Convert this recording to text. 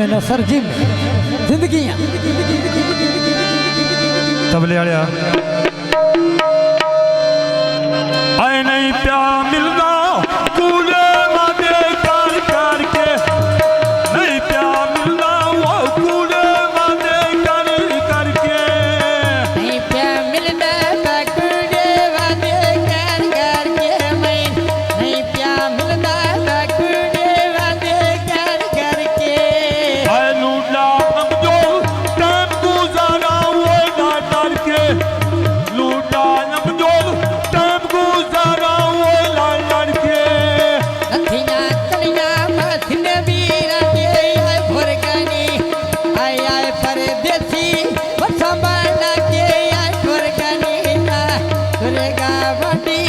में नसर जिम जिंदगी तबले आया आए नहीं प्या मिलना कूड़े वादे कर करके नहीं प्या मिलना वो कूड़े वादे कर करके नहीं प्या मिलना कूड़े वादे कर करके मैं नहीं प्या मिलना कूड़े वादे कर करके आए लूटा हम जो टाइम गुजारा वो ना करके लूटा हम जो टाइम गुजारा वो ना करके नथिया कलिया माथिन बीरा के आए फुरकानी आए आए परदेसी बसंबाना के आए फुरकानी ना फुरगा बड़ी